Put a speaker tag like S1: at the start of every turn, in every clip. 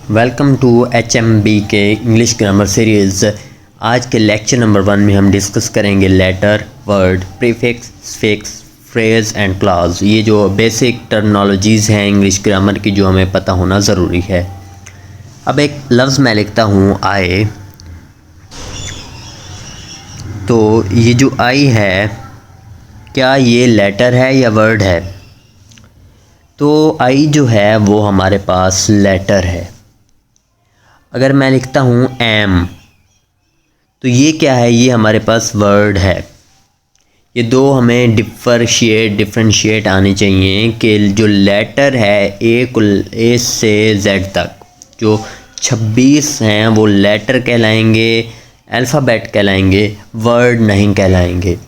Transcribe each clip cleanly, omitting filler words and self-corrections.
S1: Welcome to HMB के English grammar series. आज के लेक्चर नंबर 1 में हम डिस्कस करेंगे letter, word, prefix, suffix, phrase and clause. ये जो बेसिक टर्मिनोलॉजीज़ हैं इंग्लिश ग्रामर की जो हमें पता होना ज़रूरी है। अब एक लफ्ज़ मैं लिखता हूँ आई, तो ये जो आई है क्या ये लेटर है या वर्ड है? तो आई जो है वो हमारे पास लेटर है। अगर मैं लिखता हूँ एम, तो ये क्या है? ये हमारे पास वर्ड है। ये दो हमें डिफरेंशिएट आने चाहिए कि जो लेटर है ए से जेड तक जो 26 हैं वो लेटर कहलाएंगे, अल्फ़ाबेट कहलाएंगे, वर्ड नहीं कहलाएंगे।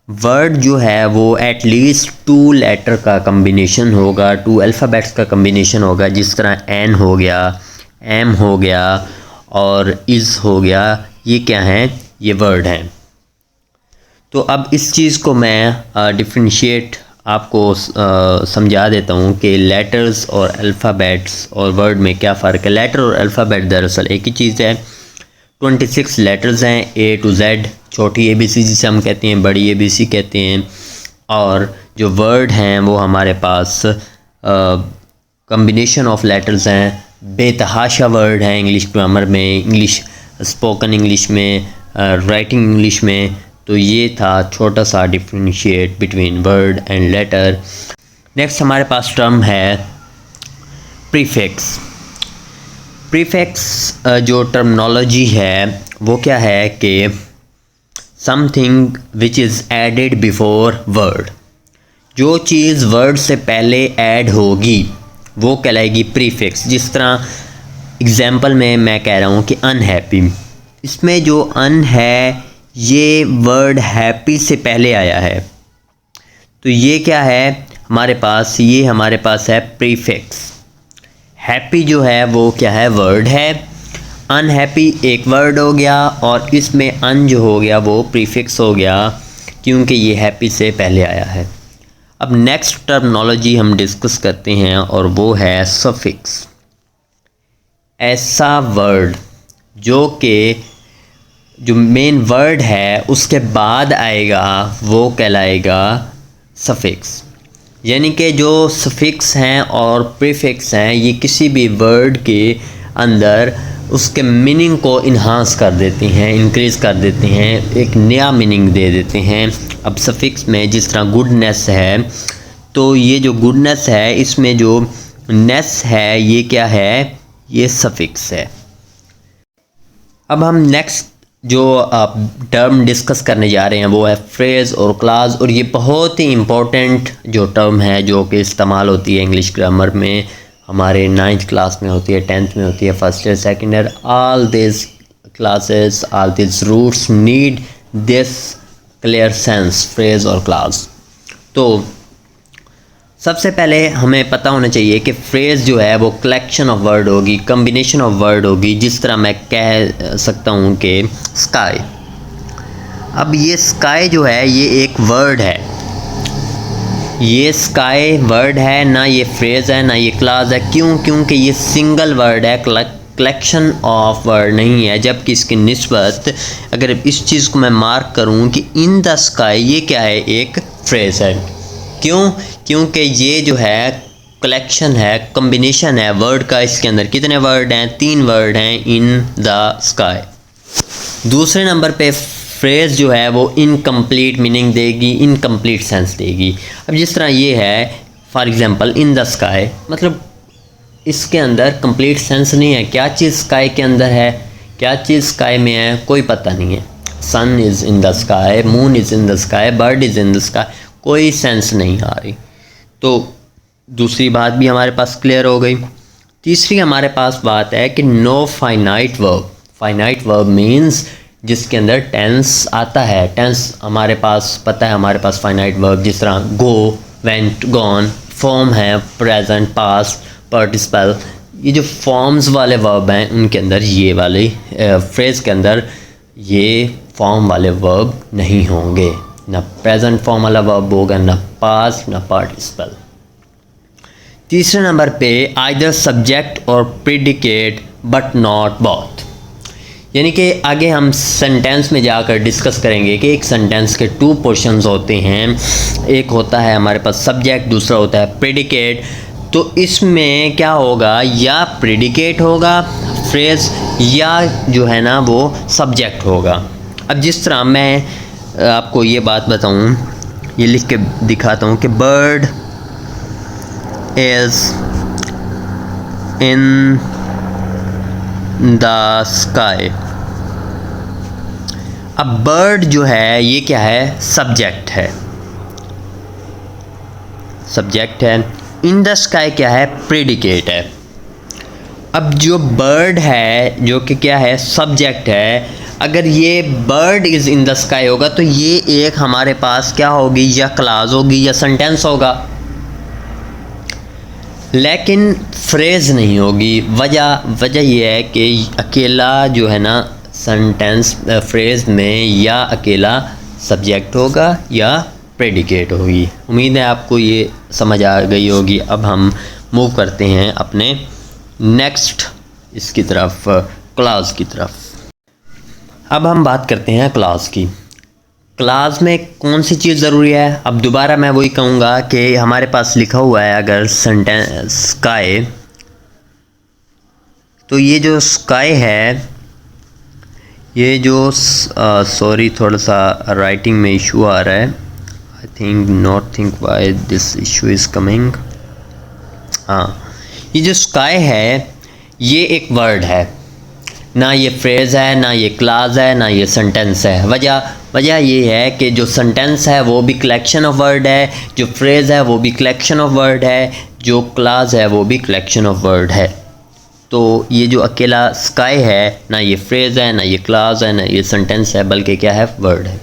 S1: वर्ड जो है वो एटलीस्ट 2 लेटर का कम्बिनेशन होगा, 2 अल्फ़ाबेट्स का कम्बिनेशन होगा, जिस तरह एन हो गया, एम हो गया और इज़ हो गया। ये क्या हैं? ये वर्ड हैं। तो अब इस चीज़ को मैं डिफरेंशिएट आपको समझा देता हूँ कि लेटर्स और अल्फ़ाबेट्स और वर्ड में क्या फ़र्क है। लेटर और अल्फ़ाबेट दरअसल एक ही चीज़ है। 26 लेटर्स हैं A to Z, छोटी ABC जिसे हम कहते हैं, बड़ी ABC कहते हैं। और जो वर्ड हैं वो हमारे पास कम्बिनेशन ऑफ लेटर्स हैं, बेतहाशा वर्ड हैं इंग्लिश ग्रामर में, इंग्लिश स्पोकन इंग्लिश में, राइटिंग इंग्लिश में। तो ये था छोटा सा differentiate between word and letter. Next हमारे पास टर्म है प्रीफिक्स। प्रीफिक्स जो टर्मिनोलॉजी है वो क्या है कि something which is added before word. जो चीज़ वर्ड से पहले ऐड होगी वो कहलाएगी प्रीफिक्स। जिस तरह एग्जाम्पल में मैं कह रहा हूँ कि अनहैप्पी, इसमें जो अन है ये वर्ड हैप्पी से पहले आया है। तो ये क्या है हमारे पास? ये हमारे पास है प्रीफिक्स। हैप्पी जो है वो क्या है? वर्ड है। अनहैप्पी एक वर्ड हो गया और इसमें अन जो हो गया वो प्रीफिक्स हो गया, क्योंकि ये हैप्पी से पहले आया है। अब नेक्स्ट टर्मिनोलॉजी हम डिस्कस करते हैं और वो है सफिक्स। ऐसा वर्ड जो कि जो मेन वर्ड है उसके बाद आएगा वो कहलाएगा सफिक्स। यानी कि जो सफिक्स हैं और प्रीफिक्स हैं ये किसी भी वर्ड के अंदर उसके मीनिंग को इन्हांस कर देते हैं, इंक्रीज़ कर देते हैं, एक नया मीनिंग दे देते हैं। अब सफिक्स में जिस तरह गुडनेस है, तो ये जो गुडनेस है इसमें जो नेस है ये क्या है? ये सफिक्स है। अब हम नेक्स्ट जो टर्म डिस्कस करने जा रहे हैं वो है फ्रेज़ और क्लॉज। और ये बहुत ही इम्पोर्टेंट जो टर्म है जो कि इस्तेमाल होती है इंग्लिश ग्रामर में, हमारे 9th क्लास में होती है, 10th में होती है, first year, second year. All this classes, all this roots need this clear sense, phrase और क्लॉज। तो सबसे पहले हमें पता होना चाहिए कि फ्रेज़ जो है वो कलेक्शन ऑफ वर्ड होगी, कम्बिनेशन ऑफ वर्ड होगी। जिस तरह मैं कह सकता हूँ कि स्काई। अब ये स्काई जो है ये एक वर्ड है, ये स्काई वर्ड है, ना ये फ्रेज़ है ना ये क्लॉज है। क्यों? क्योंकि ये सिंगल वर्ड है, कलेक्शन ऑफ वर्ड नहीं है। जबकि इसकी निस्बत अगर इस चीज़ को मैं मार्क करूँ कि इन द स्काई, ये क्या है? एक फ्रेज़ है। क्यों? क्योंकि ये जो है कलेक्शन है, कम्बिनेशन है वर्ड का। इसके अंदर कितने वर्ड हैं? 3 वर्ड हैं, इन द स्काई। दूसरे नंबर पे फ्रेज़ जो है वो इनकम्प्लीट मीनिंग देगी, इनकम्प्लीट सेंस देगी। अब जिस तरह ये है for example in the sky, मतलब इसके अंदर कंप्लीट सेंस नहीं है। क्या चीज़ स्काई के अंदर है, क्या चीज़ स्काई में है, कोई पता नहीं है। Sun is in the sky, moon is in the sky, bird is in the sky, कोई सेंस नहीं आ रही। तो दूसरी बात भी हमारे पास क्लियर हो गई। तीसरी हमारे पास बात है कि no finite verb. Finite verb means जिसके अंदर टेंस आता है। टेंस हमारे पास पता है, हमारे पास फाइनाइट वर्ब जिस तरह गो, वेंट, गॉन। फॉर्म है प्रेजेंट, पास्ट, पार्टिसिपल। ये जो फॉर्म्स वाले वर्ब हैं उनके अंदर ये वाले फ्रेज़ के अंदर ये फॉर्म वाले वर्ब नहीं होंगे, ना प्रेजेंट फॉर्म वाला वर्ब होगा, ना पास्ट, ना पार्टिसिपल। तीसरे नंबर पे आइदर सब्जेक्ट और प्रेडिकेट बट नॉट बोथ। यानी कि आगे हम सेंटेंस में जाकर डिस्कस करेंगे कि एक सेंटेंस के टू पोर्शंस होते हैं, एक होता है हमारे पास सब्जेक्ट, दूसरा होता है प्रेडिकेट। तो इसमें क्या होगा, या प्रेडिकेट होगा फ्रेज़ या जो है ना वो सब्जेक्ट होगा। अब जिस तरह मैं आपको ये बात बताऊं, ये लिख के दिखाता हूं कि bird is in the sky. अब बर्ड जो है ये क्या है, सब्जेक्ट है, सब्जेक्ट है। इन द स्काई क्या है, प्रेडिकेट है। अब जो बर्ड है जो कि क्या है, सब्जेक्ट है, अगर ये bird is in the sky होगा तो ये एक हमारे पास क्या होगी, या क्लास होगी या सेंटेंस होगा, लेकिन फ्रेज़ नहीं होगी। वजह यह है कि अकेला जो है ना सेंटेंस फ्रेज़ में या अकेला सब्जेक्ट होगा या प्रेडिकेट होगी। उम्मीद है आपको ये समझ आ गई होगी। अब हम मूव करते हैं अपने नेक्स्ट इसकी तरफ, क्लास की तरफ। अब हम बात करते हैं क्लास की। क्लास में कौन सी चीज़ ज़रूरी है। अब दोबारा मैं वही कहूँगा कि हमारे पास लिखा हुआ है अगर सेंटेंस स्काई, तो ये जो स्काई है, ये जो सॉरी थोड़ा सा राइटिंग में इशू आ रहा है, I think not think why this issue is coming. हाँ, ये जो स्काई है ये एक वर्ड है, ना ये फ्रेज़ है, ना ये क्लास है, ना ये सेंटेंस है। वजह ये है कि जो सेंटेंस है वो भी कलेक्शन ऑफ वर्ड है, जो फ्रेज़ है वो भी कलेक्शन ऑफ वर्ड है, जो क्लास है वो भी कलेक्शन ऑफ वर्ड है। तो ये जो अकेला स्काई है, ना ये फ्रेज़ है, ना ये क्लास है, ना ये सेंटेंस है, बल्कि क्या है, वर्ड है।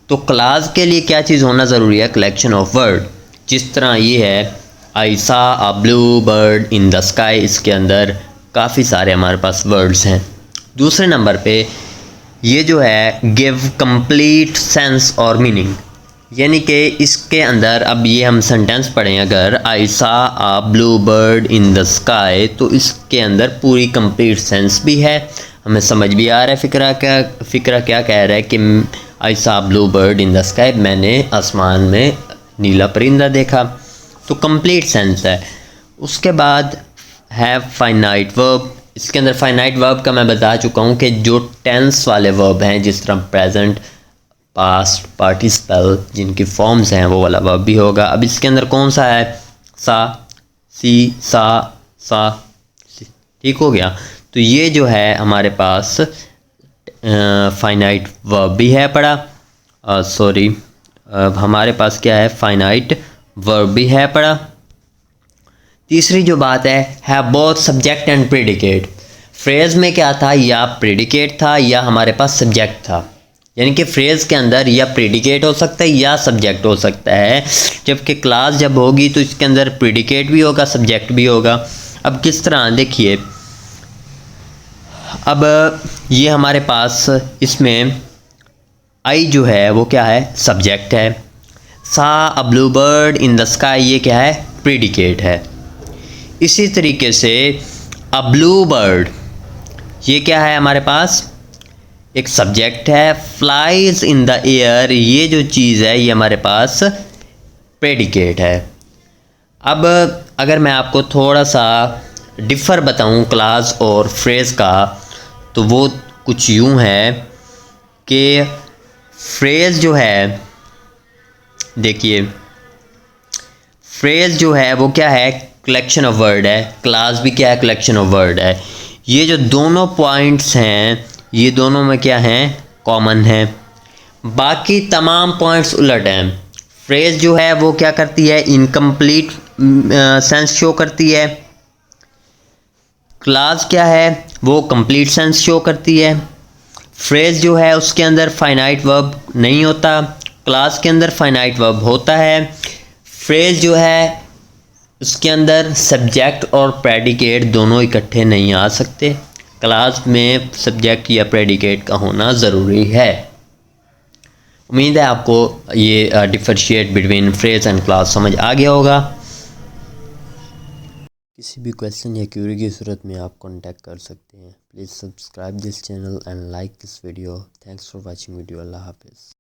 S1: तो क्लास के लिए क्या चीज़ होना ज़रूरी है, कलेक्शन ऑफ वर्ड। जिस तरह ये है I saw a blue bird in the sky, इसके अंदर काफ़ी सारे हमारे पास वर्ड्स हैं। दूसरे नंबर पे ये जो है गिव कंप्लीट सेंस और मीनिंग, यानी कि इसके अंदर अब ये हम सेंटेंस पढ़ें, अगर I saw a blue bird in the sky, तो इसके अंदर पूरी कंप्लीट सेंस भी है, हमें समझ भी आ रहा है फ़िक्रा क्या कह रहा है कि आई सा blue bird in the sky, मैंने आसमान में नीला परिंदा देखा, तो कंप्लीट सेंस है। उसके बाद है फाइनाइट वर्ब। इसके अंदर फाइनाइट वर्ब का मैं बता चुका हूँ कि जो टेंस वाले वर्ब हैं, जिस तरह प्रेजेंट, पास्ट, पार्टिसिपल, जिनकी फॉर्म्स हैं वो वाला वर्ब भी होगा। अब इसके अंदर कौन सा है, सा, सी, सा, ठीक हो गया। तो ये जो है हमारे पास फाइनाइट वर्ब भी है पढ़ा, सॉरी हमारे पास क्या है, फाइनाइट वर्ब भी है पढ़ा। तीसरी जो बात है both subject and predicate. Phrase में क्या था, या प्रेडिकेट था या हमारे पास सब्जेक्ट था, यानी कि फ्रेज़ के अंदर या प्रेडिकेट हो सकता है या सब्जेक्ट हो सकता है, जबकि क्लास जब होगी तो इसके अंदर प्रेडिकेट भी होगा, सब्जेक्ट भी होगा। अब किस तरह देखिए, अब ये हमारे पास इसमें आई जो है वो क्या है, सब्जेक्ट है। Saw a blue bird in the sky, ये क्या है, प्रेडिकेट है। इसी तरीके से अ ब्लू बर्ड, ये क्या है हमारे पास, एक सब्जेक्ट है। फ्लाइज इन द एयर, ये जो चीज़ है ये हमारे पास प्रेडिकेट है। अब अगर मैं आपको थोड़ा सा डिफ़र बताऊं क्लास और फ्रेज़ का, तो वो कुछ यूं है कि फ्रेज़ जो है, देखिए फ्रेज़ जो है वो क्या है, कलेक्शन ऑफ वर्ड है। क्लास भी क्या है, कलेक्शन ऑफ वर्ड है। ये जो दोनों पॉइंट्स हैं ये दोनों में क्या हैं, कॉमन है। बाकी तमाम पॉइंट्स उलट हैं। फ्रेज़ जो है वो क्या करती है, इनकम्प्लीट सेंस शो करती है। क्लास क्या है, वो कंप्लीट सेंस शो करती है। फ्रेज़ जो है उसके अंदर फाइनाइट वर्ब नहीं होता, क्लास के अंदर फाइनाइट वर्ब होता है। फ्रेज़ जो है उसके अंदर सब्जेक्ट और प्रेडिकेट दोनों इकट्ठे नहीं आ सकते, क्लास में सब्जेक्ट या प्रेडिकेट का होना ज़रूरी है। उम्मीद है आपको ये differentiate between phrase and class समझ आ गया होगा। किसी भी क्वेश्चन या क्यूरी की सूरत में आप कांटेक्ट कर सकते हैं। Please subscribe this channel and like this video. Thanks for watching video. अल्लाह हाफिज़।